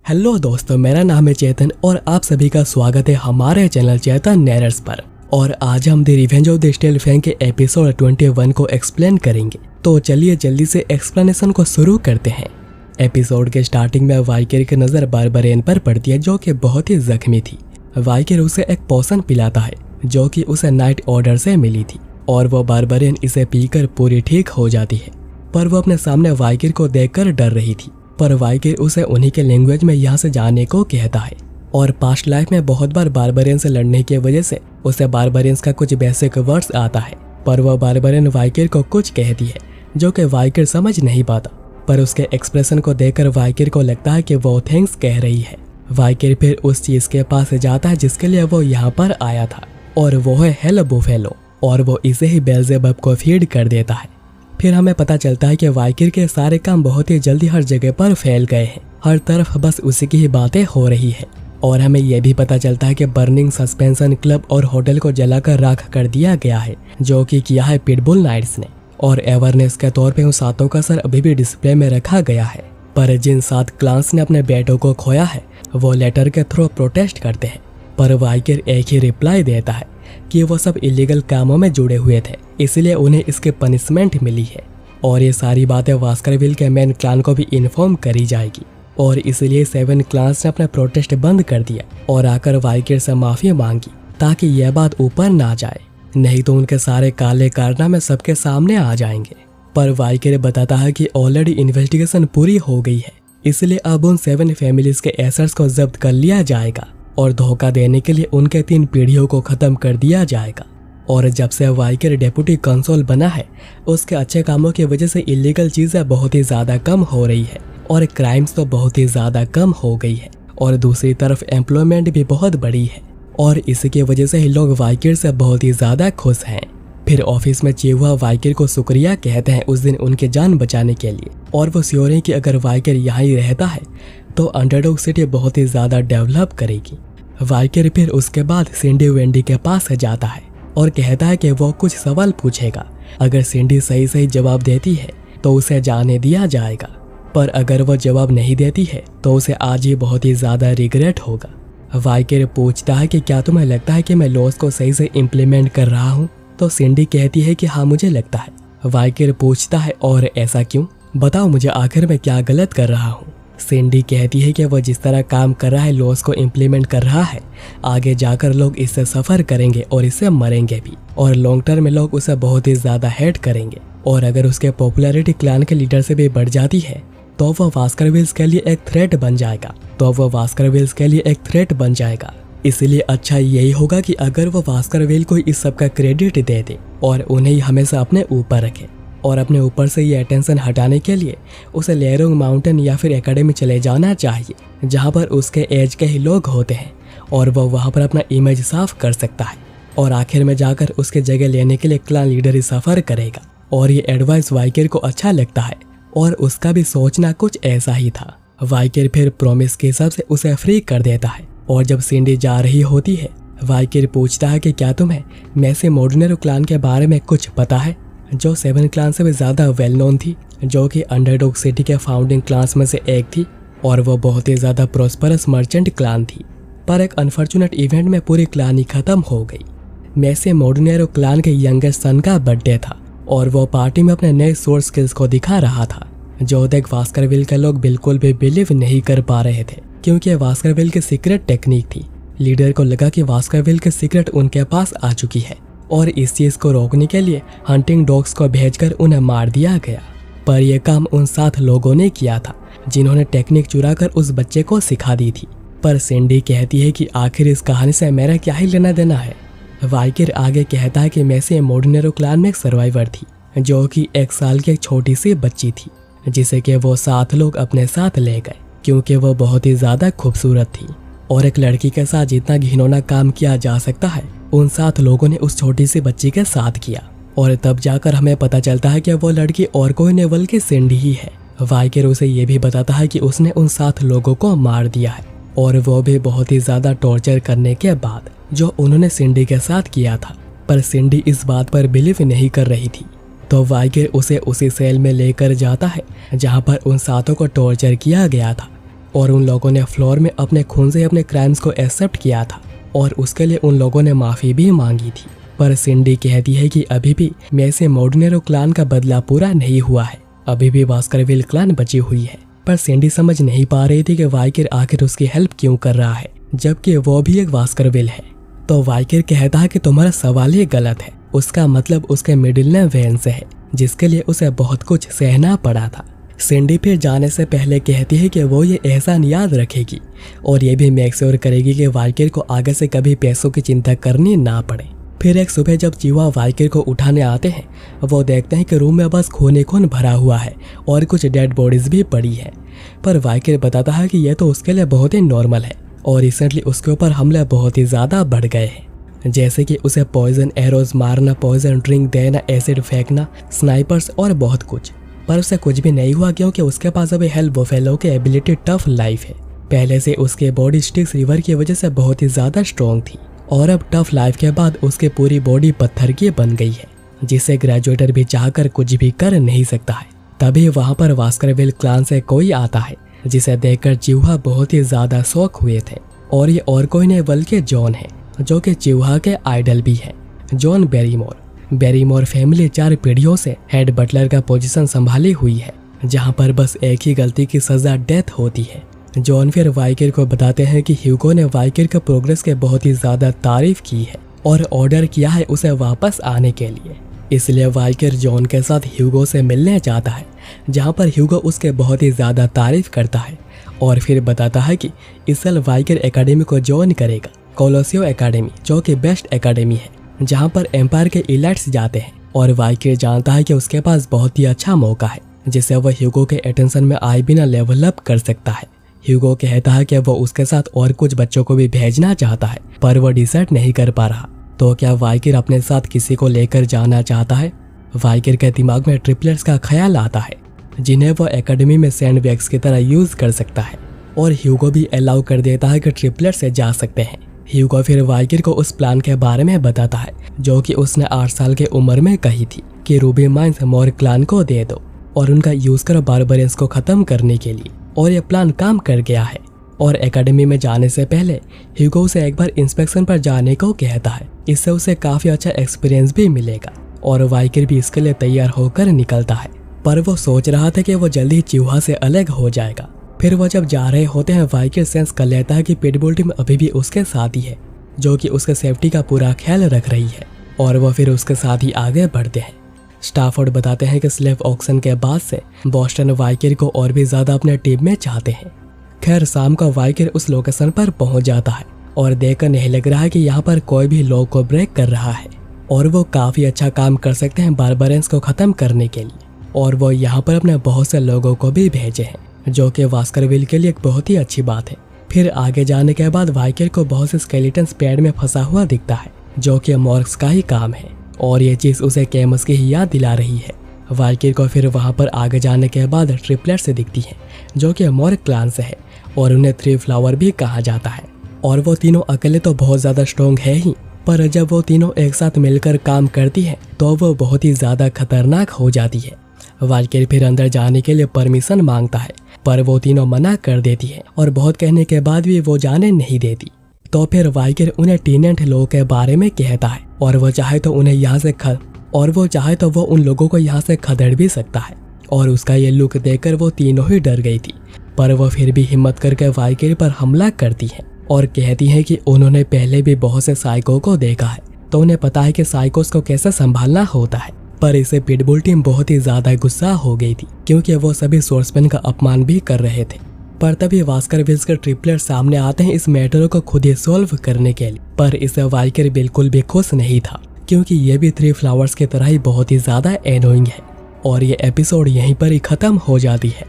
Hello दोस्तों, मेरा नाम है चेतन और आप सभी का स्वागत है हमारे चैनल चेतन नैरर्स पर। और आज हम the Revenge of the Steel Fang के एपिसोड 21 को एक्सप्लेन करेंगे। तो चलिए जल्दी से एक्सप्लेनेशन को शुरू करते हैं। एपिसोड के स्टार्टिंग में वाइकेर की नजर बारबरेन पर पड़ती है जो कि बहुत ही जख्मी थी। वाइकेर उसे एक पोशन पिलाता है जो कि उसे नाइट ऑर्डर से मिली थी और वो बारबरेन इसे पीकर पूरी ठीक हो जाती है। पर वो अपने सामने वाइकेर को देखकर डर रही थी। पर वाइकेर उसे उन्हीं के लैंग्वेज में यहाँ से जाने को कहता है। और पास्ट लाइफ में बहुत बार बारबरेन से लड़ने की वजह से उसे बारबरेन्स का कुछ बेसिक वर्ड्स आता है। पर वह बारबरेन वाइकेर को कुछ कहती है जो कि वाइकेर समझ नहीं पाता। पर उसके एक्सप्रेशन को देखकर वाइकेर को लगता है कि वो थैंक्स कह रही है। वाइकेर फिर उस चीज के पास जाता है जिसके लिए वो यहाँ पर आया था और वो है हेल बुफेलो, और वो इसे ही बेल्जेबब को फीड कर देता है। फिर हमें पता चलता है कि वाइकेर के सारे काम बहुत ही जल्दी हर जगह पर फैल गए हैं। हर तरफ बस उसी की ही बातें हो रही है। और हमें यह भी पता चलता है कि बर्निंग सस्पेंशन क्लब और होटल को जलाकर राख कर दिया गया है जो कि किया है पिटबुल नाइट्स ने। और एवरनेस के तौर पे उन सातों का सर अभी भी डिस्प्ले में रखा गया है। पर जिन 7 क्लान्स ने अपने बेटों को खोया है वो लेटर के थ्रू प्रोटेस्ट करते हैं। पर वाइकेर एक ही रिप्लाई देता है कि वो सब इलीगल कामों में जुड़े हुए थे, इसलिए उन्हें इसके पनिशमेंट मिली है। और ये सारी बातें वास्करविल के मेन क्लान को भी इन्फॉर्म करी जाएगी। और इसलिए 7 क्लान्स ने अपना प्रोटेस्ट बंद कर दिया और आकर वाइकेर से माफी मांगी ताकि यह बात ऊपर ना जाए, नहीं तो उनके सारे काले कारनामे सबके सामने आ जाएंगे। पर वाइकेर बताता है कि ऑलरेडी इन्वेस्टिगेशन पूरी हो गई है, इसलिए अब उन 7 फैमिलीज के एसेट्स को जब्त कर लिया जाएगा और धोखा देने के लिए उनके 3 पीढ़ियों को खत्म कर दिया जाएगा। और जब से वाइकेर डेप्यूटी कंसोल बना है उसके अच्छे कामों की वजह से इलीगल चीजें बहुत ही ज्यादा कम हो रही है और क्राइम्स तो बहुत ही ज्यादा कम हो गई है। और दूसरी तरफ एम्प्लॉयमेंट भी बहुत बड़ी है और इसकी वजह से ही लोग वाइकेर से बहुत ही ज्यादा खुश हैं। फिर ऑफिस में चीहुआ वाइकेर को शुक्रिया कहते हैं उस दिन उनकी जान बचाने के लिए। और वो श्योर है कि अगर वाइकेर यहाँ ही रहता है तो अंडरडॉग सिटी बहुत ही ज्यादा डेवलप करेगी। वाइकेर फिर उसके बाद सिंडी वेंडी के पास जाता है और कहता है कि वो कुछ सवाल पूछेगा। अगर सिंडी सही सही जवाब देती है तो उसे जाने दिया जाएगा, पर अगर वो जवाब नहीं देती है तो उसे आज ही बहुत ही ज्यादा रिग्रेट होगा। वाइकेर पूछता है कि क्या तुम्हें लगता है कि मैं लॉस को सही से इम्प्लीमेंट कर रहा हूँ? तो सिंडी कहती है कि हाँ मुझे लगता है। वाइकेर पूछता है और ऐसा क्यों? बताओ मुझे आखिर में क्या गलत कर रहा हूँ? सिंडी कहती है कि वह जिस तरह काम कर रहा है लॉस को इम्प्लीमेंट कर रहा है, आगे जाकर लोग इससे सफर करेंगे और इससे मरेंगे भी, और लॉन्ग टर्म में लोग उसे बहुत ही ज्यादा हेट करेंगे। और अगर उसके पॉपुलैरिटी क्लान के लीडर से भी बढ़ जाती है तो वह वास्करविल्स के लिए एक थ्रेट बन जाएगा। इसलिए अच्छा यही होगा कि अगर वो वास्करविल को इस सब का क्रेडिट दे दे और उन्हें हमेशा अपने ऊपर रखे। और अपने ऊपर से ये अटेंशन हटाने के लिए उसे लेरोंग माउंटेन या फिर एकेडमी चले जाना चाहिए जहाँ पर उसके एज के ही लोग होते हैं और वह वहाँ पर अपना इमेज साफ कर सकता है। और आखिर में जाकर उसके जगह लेने के लिए क्लान लीडर ही सफर करेगा। और ये एडवाइस वाइकेर को अच्छा लगता है और उसका भी सोचना कुछ ऐसा ही था। वाइकेर फिर प्रॉमिस के हिसाब से उसे फ्री कर देता है। और जब सिंडी जा रही होती है वाइकेर पूछता है कि क्या तुम्हें मैसे मोर्डिनेरो क्लान के बारे में कुछ पता है, जो 7 क्लान से भी ज्यादा वेल नोन थी, जो कि अंडरडॉग सिटी के फाउंडिंग क्लान्स में से एक थी और वो बहुत ही ज्यादा प्रोस्परस मर्चेंट क्लान थी। पर एक अनफॉर्चुनेट इवेंट में पूरी क्लान ही खत्म हो गई। मैसे मोर्डिनेरो क्लान के यंगेस्ट सन का बर्थडे था और वो पार्टी में अपने नए सोर्स स्किल्स को दिखा रहा था, जो देख वास्करविल के लोग बिल्कुल भी बिलीव नहीं कर पा रहे थे क्योंकि वास्करविल की सीक्रेट टेक्निक थी। लीडर को लगा कि वास्करविल की सीक्रेट उनके पास आ चुकी है और इस चीज को रोकने के लिए हंटिंग डॉग्स को भेजकर उन्हें मार दिया गया। पर यह काम उन 7 लोगों ने किया था जिन्होंने टेक्निक चुराकर उस बच्चे को सिखा दी थी। पर सिंडी कहती है कि आखिर इस कहानी से मेरा क्या ही लेना देना है। वाइकेर आगे कहता है कि मैसे मोर्डिनेरो क्लान में एक सर्वाइवर थी जो कि 1 साल की एक छोटी सी बच्ची थी जिसे कि वो 7 लोग अपने साथ ले गए क्योंकि वो बहुत ही ज्यादा खूबसूरत थी। और एक लड़की के साथ जितना घिनौना काम किया जा सकता है उन 7 लोगों ने उस छोटी सी बच्ची के साथ किया। और तब जाकर हमें पता चलता है कि वो लड़की और कोई नहीं बल्कि सिंडी ही है। वाइकेर उसे ये भी बताता है कि उसने उन 7 लोगों को मार दिया है और वो भी बहुत ही ज्यादा टॉर्चर करने के बाद जो उन्होंने सिंडी के साथ किया था। पर सिंडी इस बात पर बिलीव नहीं कर रही थी तो वाइकेर उसे उसी सेल में लेकर जाता है जहाँ पर उन 7 को टॉर्चर किया गया था। और उन लोगों ने फ्लोर में अपने खून से अपने क्राइम्स को एक्सेप्ट किया था और उसके लिए उन लोगों ने माफ़ी भी मांगी थी। पर सिंडी कहती है कि अभी भी मैसे मोर्डिनेरो क्लान का बदला पूरा नहीं हुआ है, अभी भी बास्करविल क्लान बची हुई है। पर सिंडी समझ नहीं पा रही थी कि वाइकिर आखिर उसकी हेल्प क्यों कर रहा है जबकि वो भी एक बास्करविल है। तो वाइकिर कहता है कि तुम्हारा सवाल ही गलत है, उसका मतलब उसके मिडिल नेम वेंस है जिसके लिए उसे बहुत कुछ सहना पड़ा था। सिंडी फिर जाने से पहले कहती है कि वो ये एहसान याद रखेगी और ये भी मेक श्योर करेगी कि वाइकिर को आगे से कभी पैसों की चिंता करनी ना पड़े। फिर एक सुबह जब चिवा वाइकिर को उठाने आते हैं वो देखते हैं कि रूम में बस खून खून भरा हुआ है और कुछ डेड बॉडीज भी पड़ी है। पर वाइकिर बताता है कि यह तो उसके लिए बहुत ही नॉर्मल है और रिसेंटली उसके ऊपर हमले बहुत ही ज़्यादा बढ़ गए हैं, जैसे कि उसे पॉइजन एरोज मारना, पॉइजन ड्रिंक देना, एसिड फेंकना, स्नाइपर्स और बहुत कुछ। पर उसे कुछ भी नहीं हुआ क्योंकि उसके पास अभी हेल बुफेलो की एबिलिटी टफ लाइफ है। पहले से उसके बॉडी स्टिक्स रिवर की वजह से बहुत ही ज़्यादा स्ट्रॉन्ग थी और अब टफ लाइफ के बाद उसकी पूरी बॉडी पत्थर की बन गई है जिसे ग्रेजुएटर भी चाहकर कुछ भी कर नहीं सकता है। तभी वहाँ पर बास्करविल क्लान से कोई आता है जिसे देखकर चिवा बहुत ही ज़्यादा शॉक हुए थे और ये और कोई नहीं बल्कि जॉन है जो कि चिवा के आइडल भी है, जॉन बैरीमोर। बैरीमोर फैमिली 4 पीढ़ियों से हेड बटलर का पोजीशन संभाली हुई है जहां पर बस एक ही गलती की सजा डेथ होती है। जॉन फिर वाइकिर को बताते हैं कि ह्यूगो ने वाइकिर के प्रोग्रेस के बहुत ही ज़्यादा तारीफ की है और ऑर्डर किया है उसे वापस आने के लिए। इसलिए वाइकिर जॉन के साथ ह्यूगो से मिलने जाता है जहां पर ह्यूगो उसके बहुत ही ज़्यादा तारीफ करता है और फिर बताता है कि इस साल वाइकिर एकेडमी को ज्वाइन करेगा, कोलोसियो एकेडमी जो कि बेस्ट एकेडमी है जहां पर एम्पायर के इलाइट्स जाते हैं। और वाइकिर जानता है कि उसके पास बहुत ही अच्छा मौका है जिसे वह ह्यूगो के अटेंशन में आए बिना लेवल अप कर सकता है। ह्यूगो कहता है कि वो उसके साथ और कुछ बच्चों को भी भेजना चाहता है पर वो डिसाइड नहीं कर पा रहा। तो क्या वाइकिर अपने साथ किसी को लेकर जाना चाहता है? वाइकिर के दिमाग में ट्रिपलेट्स का ख्याल आता है जिन्हें वो एकेडमी में सैंडबैग्स की तरह यूज कर सकता है और ह्यूगो भी अलाउ कर देता है कि ट्रिपलेट से जा सकते हैं। ह्यूगो फिर वाइकिर को उस प्लान के बारे में बताता है जो कि उसने 8 साल की उम्र में कही थी कि रूबी माइंस मोर क्लान को दे दो और उनका यूज करो बारबरियंस को खत्म करने के लिए। और यह प्लान काम कर गया है और एकेडमी में जाने से पहले ह्यूगो उसे एक बार इंस्पेक्शन पर जाने को कहता है, इससे उसे काफी अच्छा एक्सपीरियंस भी मिलेगा और वाइकिर भी इसके लिए तैयार होकर निकलता है। पर वो सोच रहा था कि वो जल्दी चिवा से अलग हो जाएगा। फिर वो जब जा रहे होते हैं वाइकिर सेंस कर लेता है कि पिटबुल टीम अभी भी उसके साथ ही है जो कि उसके सेफ्टी का पूरा ख्याल रख रही है और वो फिर उसके साथ ही आगे बढ़ते हैं। स्टाफोर्ड बताते हैं कि स्लेव ऑक्शन के बाद से बॉस्टन वाइकिर को और भी ज्यादा अपने टीम में चाहते हैं। खैर शाम को वाइकिर उस लोकेशन पर पहुंच जाता है और देखकर नहीं लग रहा है कि यहाँ पर कोई भी लॉ को ब्रेक कर रहा है और वो काफी अच्छा काम कर सकते हैं बारबरेंस को खत्म करने के लिए। और वो यहाँ पर अपने बहुत से लोगों को भी भेजे हैं जो कि वास्करविल के लिए एक बहुत ही अच्छी बात है। फिर आगे जाने के बाद वाइकिर को बहुत से स्केलेटन्स पेड़ में फंसा हुआ दिखता है जो कि मॉर्क्स का ही काम है और ये चीज उसे कैमस की ही याद दिला रही है। वाइकिर को फिर वहाँ पर आगे जाने के बाद ट्रिपलेट से दिखती है जो कि मॉर्क क्लान से है और उन्हें 3 फ्लावर भी कहा जाता है। और वो तीनों अकेले तो बहुत ज्यादा स्ट्रॉन्ग है ही, पर जब वो तीनों एक साथ मिलकर काम करती है तो वो बहुत ही ज्यादा खतरनाक हो जाती है। वाइकिर फिर अंदर जाने के लिए परमिशन मांगता है पर वो तीनों मना कर देती है और बहुत कहने के बाद भी वो जाने नहीं देती। तो फिर वाइकिर उन्हें टीनेंट लोगों के बारे में कहता है और वो चाहे तो उन्हें यहाँ से वो उन लोगों को यहाँ से खदेड़ भी सकता है। और उसका ये लुक देखकर वो तीनों ही डर गई थी, पर वो फिर भी हिम्मत करके वाइकिर पर हमला करती है और कहती है कि उन्होंने पहले भी बहुत से साइको को देखा है तो उन्हें पता है कि साइकोस को कैसे संभालना होता है। पर इसे पिटबुल टीम बहुत ही ज्यादा गुस्सा हो गई थी क्योंकि वो सभी सोर्समैन का अपमान भी कर रहे थे। पर तभी वास्करविल्स के ट्रिपलेट सामने आते हैं इस मैटर को खुद ही सॉल्व करने के लिए। पर इसे वाइकिर बिल्कुल भी खुश नहीं था क्योंकि ये भी 3 फ्लावर्स की तरह ही बहुत ही ज्यादा एनोइंग है। और ये एपिसोड यहीं पर ही खत्म हो जाती है।